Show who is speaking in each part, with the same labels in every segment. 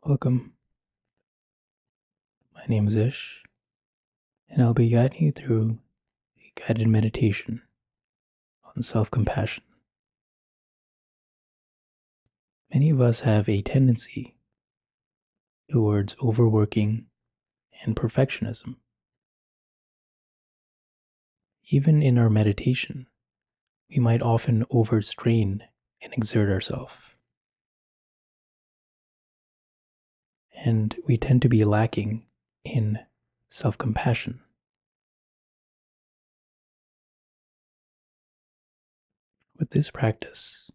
Speaker 1: Welcome. My name is Ish, and I'll be guiding you through a guided meditation on self compassion. Many of us have a tendency towards overworking and perfectionism. Even in our meditation, we might often overstrain and exert ourselves, and we tend to be lacking in self compassion. With this practice,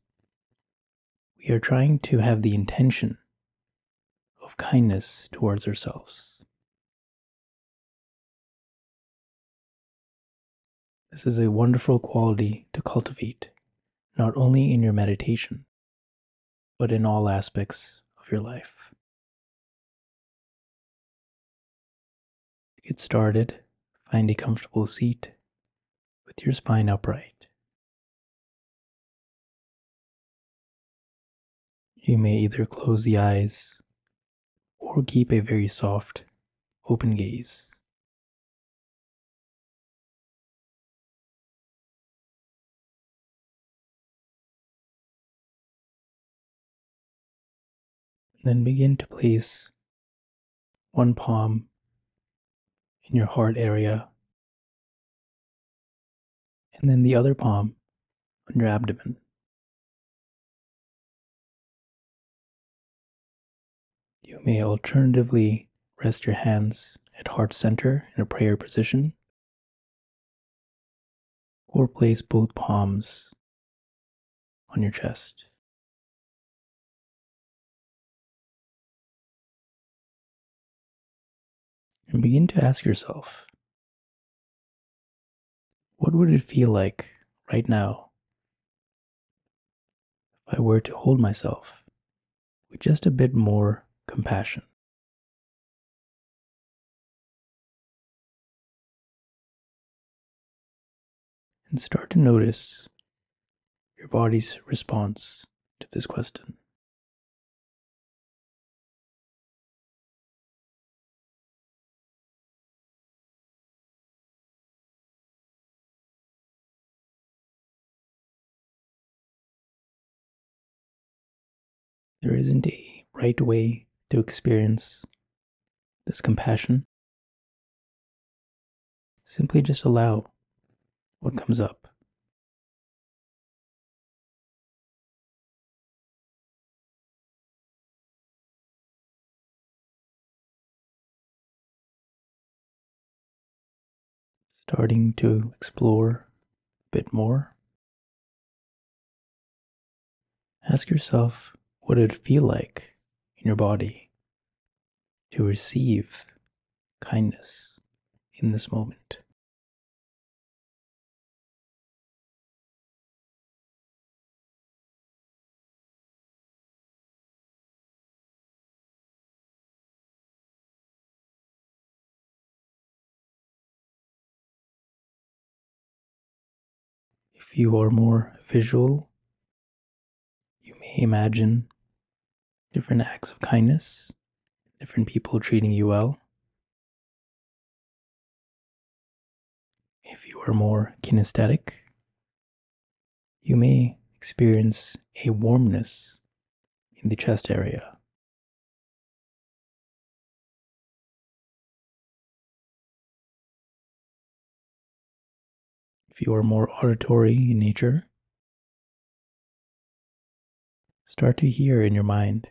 Speaker 1: we are trying to have the intention of kindness towards ourselves. This is a wonderful quality to cultivate, not only in your meditation, but in all aspects of your life. To get started, find a comfortable seat with your spine upright. You may either close the eyes or keep a very soft, open gaze. Then begin to place one palm in your heart area and then the other palm on your abdomen. You may alternatively rest your hands at heart center in a prayer position, or place both palms on your chest. And begin to ask yourself, what would it feel like right now if I were to hold myself with just a bit more compassion? And start to notice your body's response to this question. There isn't a right way to experience this compassion. Simply just allow what comes up. Starting to explore a bit more, ask yourself what it would feel like in your body to receive kindness in this moment. If you are more visual, you may imagine different acts of kindness, different people treating you well. If you are more kinesthetic, you may experience a warmness in the chest area. If you are more auditory in nature, start to hear in your mind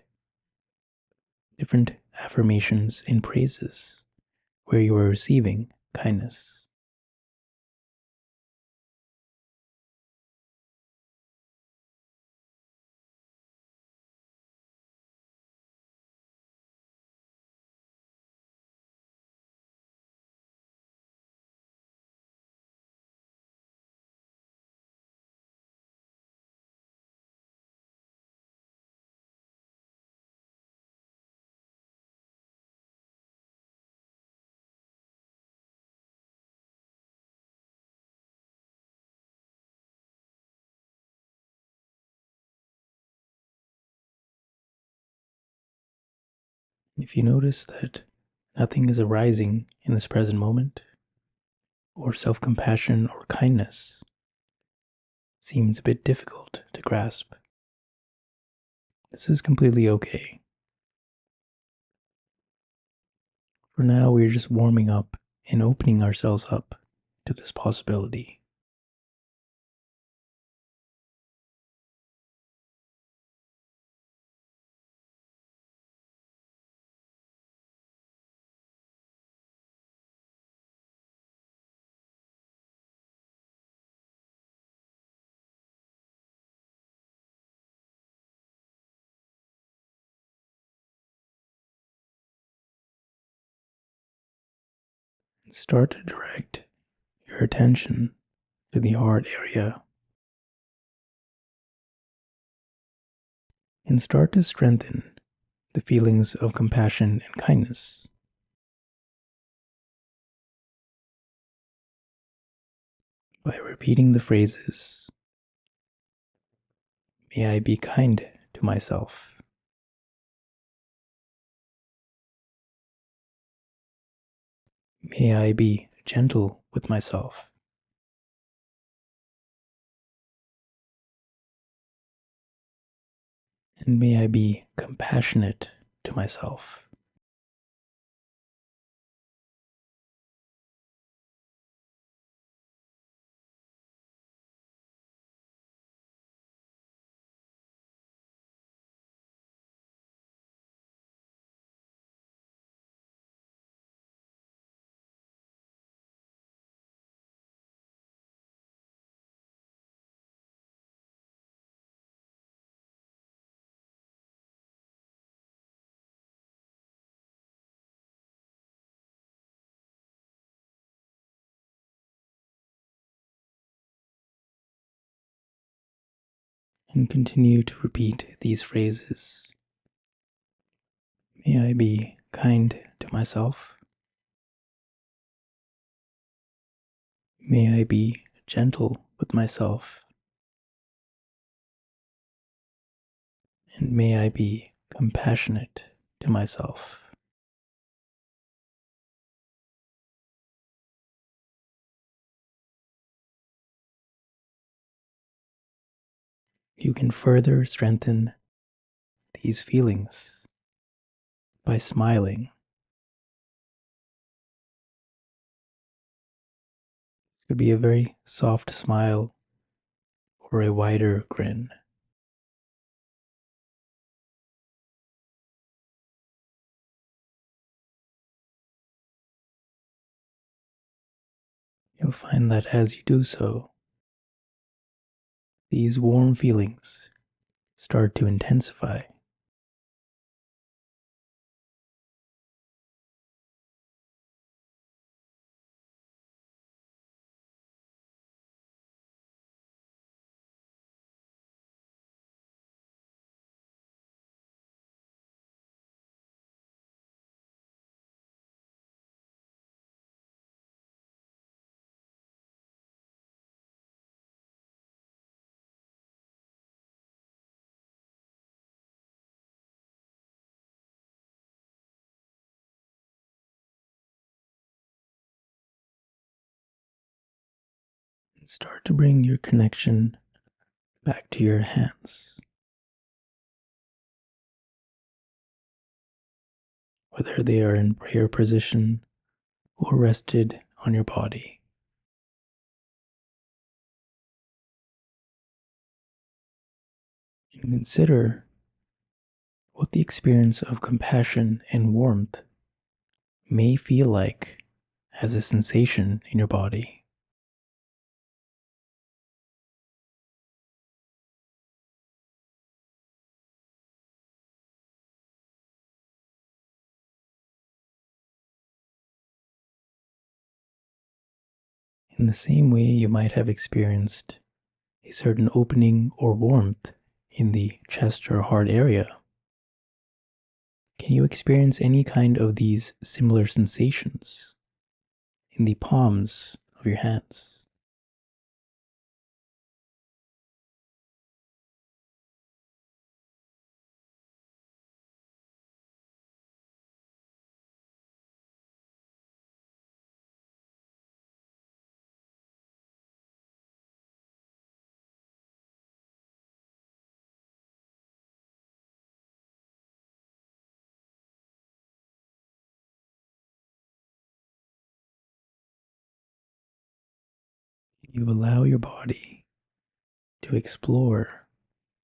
Speaker 1: different affirmations and praises where you are receiving kindness. If you notice that nothing is arising in this present moment, or self-compassion or kindness seems a bit difficult to grasp, this is completely okay. For now, we're just warming up and opening ourselves up to this possibility. Start to direct your attention to the heart area and start to strengthen the feelings of compassion and kindness by repeating the phrases, "May I be kind to myself. May I be gentle with myself. And may I be compassionate to myself." And continue to repeat these phrases. May I be kind to myself. May I be gentle with myself. And may I be compassionate to myself. You can further strengthen these feelings by smiling. It could be a very soft smile or a wider grin. You'll find that as you do so, these warm feelings start to intensify. And start to bring your connection back to your hands, whether they are in prayer position or rested on your body. And consider what the experience of compassion and warmth may feel like as a sensation in your body. In the same way you might have experienced a certain opening or warmth in the chest or heart area, can you experience any kind of these similar sensations in the palms of your hands? You allow your body to explore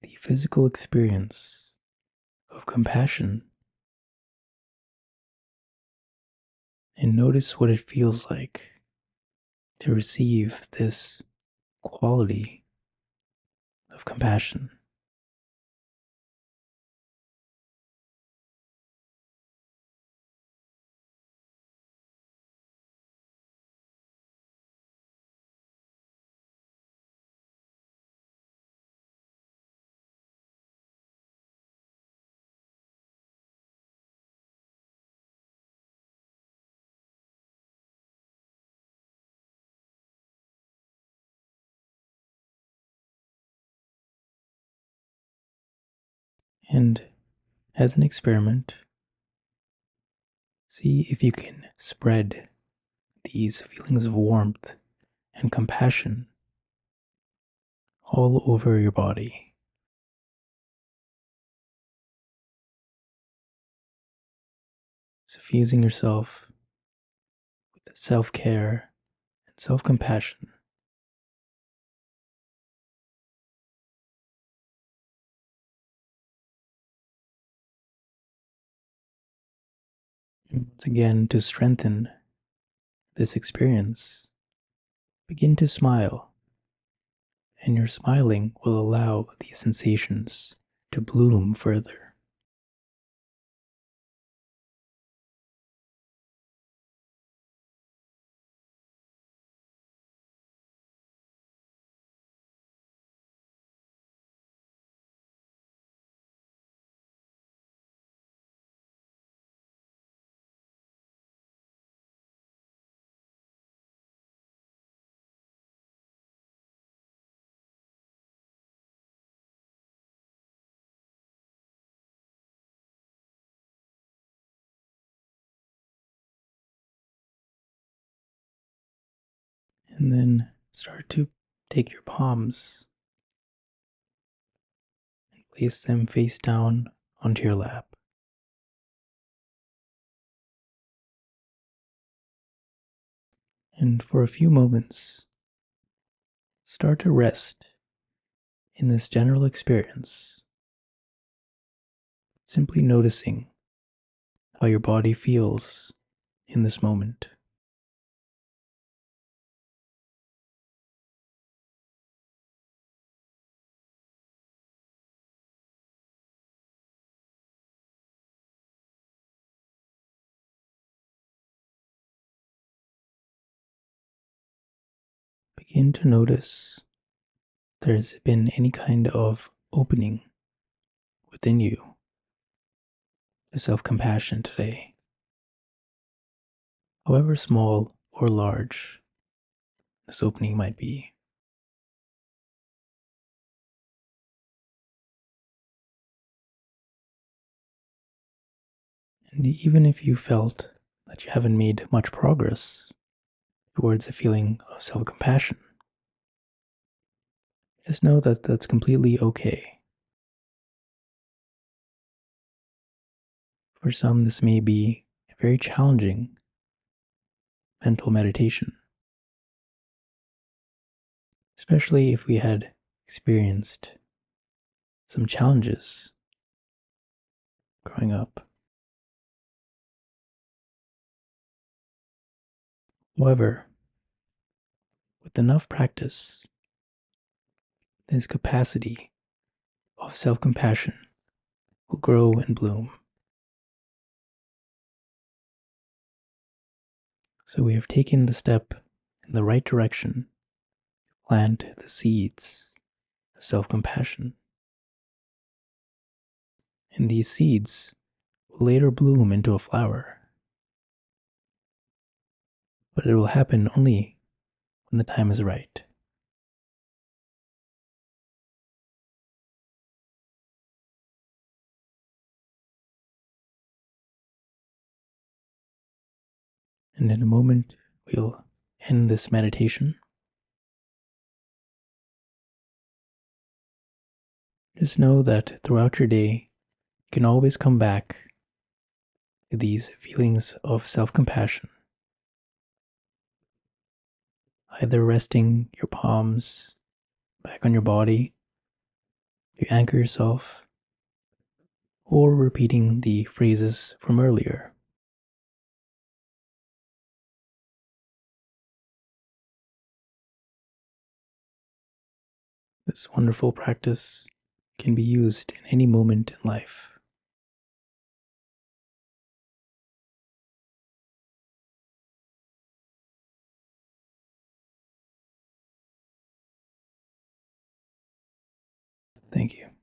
Speaker 1: the physical experience of compassion and notice what it feels like to receive this quality of compassion. And as an experiment, see if you can spread these feelings of warmth and compassion all over your body, suffusing yourself with self care and self compassion. And once again, to strengthen this experience, begin to smile, and your smiling will allow these sensations to bloom further. And then start to take your palms and place them face down onto your lap. And for a few moments, start to rest in this general experience, simply noticing how your body feels in this moment. Begin to notice if there's been any kind of opening within you to self compassion today, however small or large this opening might be. And even if you felt that you haven't made much progress towards a feeling of self compassion, just know that that's completely okay. For some, this may be a very challenging mental meditation, especially if we had experienced some challenges growing up. However, with enough practice, this capacity of self compassion will grow and bloom. So we have taken the step in the right direction to plant the seeds of self compassion. And these seeds will later bloom into a flower, but it will happen only when the time is right. And in a moment, we'll end this meditation. Just know that throughout your day, you can always come back to these feelings of self compassion, either resting your palms back on your body to anchor yourself, or repeating the phrases from earlier. This wonderful practice can be used in any moment in life. Thank you.